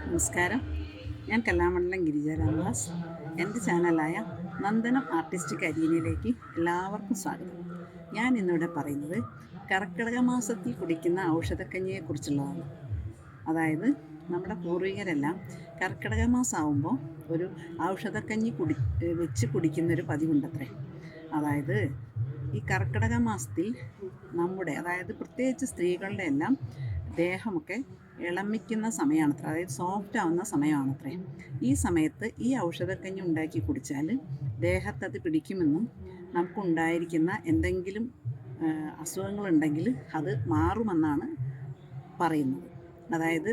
നമസ്കാരം. ഞാൻ കലാമണ്ഡലം ഗിരിജ രാംദാസ്. എൻ്റെ ചാനലായ നന്ദനം ആർട്ടിസ്റ്റിക് അരീനയിലേക്ക് എല്ലാവർക്കും സ്വാഗതം. ഞാൻ ഇന്നിവിടെ പറയുന്നത് കർക്കിടക മാസത്തിൽ കുടിക്കുന്ന ഔഷധക്കഞ്ഞിയെക്കുറിച്ചുള്ളതാണ്. അതായത് നമ്മുടെ പൂർവികരെല്ലാം കർക്കിടക മാസമാകുമ്പോൾ ഒരു ഔഷധക്കഞ്ഞി വെച്ച് കുടിക്കുന്നൊരു പതിവുണ്ടത്രേ. അതായത് ഈ കർക്കിടക മാസത്തിൽ അതായത് പ്രത്യേകിച്ച് സ്ത്രീകളുടെ എല്ലാം ദേഹമൊക്കെ ഇളമിക്കുന്ന സമയമാണത്രേ, അതായത് സോഫ്റ്റ് ആവുന്ന സമയമാണത്രേ. ഈ സമയത്ത് ഈ ഔഷധക്കഞ്ഞി ഉണ്ടാക്കി കുടിച്ചാൽ ദേഹത്തത് പിടിക്കുമെന്നും നമുക്കുണ്ടായിരിക്കുന്ന എന്തെങ്കിലും അസുഖങ്ങളുണ്ടെങ്കിൽ അത് മാറുമെന്നാണ് പറയുന്നത്. അതായത്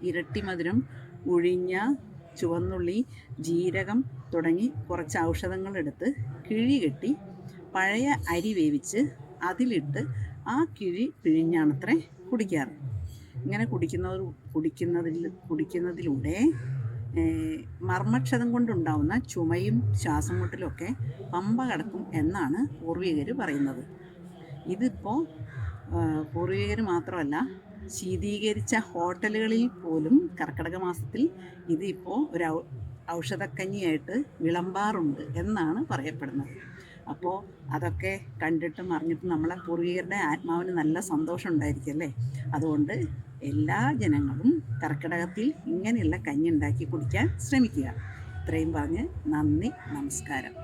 ഇരട്ടി മധുരം, ഉഴിഞ്ഞ, ചുവന്നുള്ളി, ജീരകം തുടങ്ങി കുറച്ച് ഔഷധങ്ങളെടുത്ത് കിഴി കെട്ടി പഴയ അരി വേവിച്ച് അതിലിട്ട് ആ കിഴി പിഴിഞ്ഞാണത്രേ കുടിക്കാറ്. ഇങ്ങനെ കുടിക്കുന്നതിലൂടെ മർമ്മക്ഷതം കൊണ്ടുണ്ടാവുന്ന ചുമയും ശ്വാസം മുട്ടലുമൊക്കെ പമ്പ കടക്കും എന്നാണ് പൂർവികർ പറയുന്നത്. ഇതിപ്പോൾ പൂർവികർ മാത്രമല്ല, ശീതീകരിച്ച ഹോട്ടലുകളിൽ പോലും കർക്കിടക മാസത്തിൽ ഇതിപ്പോൾ ഒരു ഔഷധക്കഞ്ഞിയായിട്ട് വിളമ്പാറുണ്ട് എന്നാണ് പറയപ്പെടുന്നത്. അപ്പോൾ അതൊക്കെ കണ്ടിട്ടും അറിഞ്ഞിട്ടും നമ്മളെ പൂർവികരുടെ ആത്മാവിന് നല്ല സന്തോഷം ഉണ്ടായിരിക്കും അല്ലേ. അതുകൊണ്ട് എല്ലാ ജനങ്ങളും കർക്കിടകത്തിൽ ഇങ്ങനെയുള്ള കഞ്ഞി ഉണ്ടാക്കി കുടിക്കാൻ ശ്രമിക്കുക. ഇത്രയും പറഞ്ഞ് നന്ദി, നമസ്കാരം.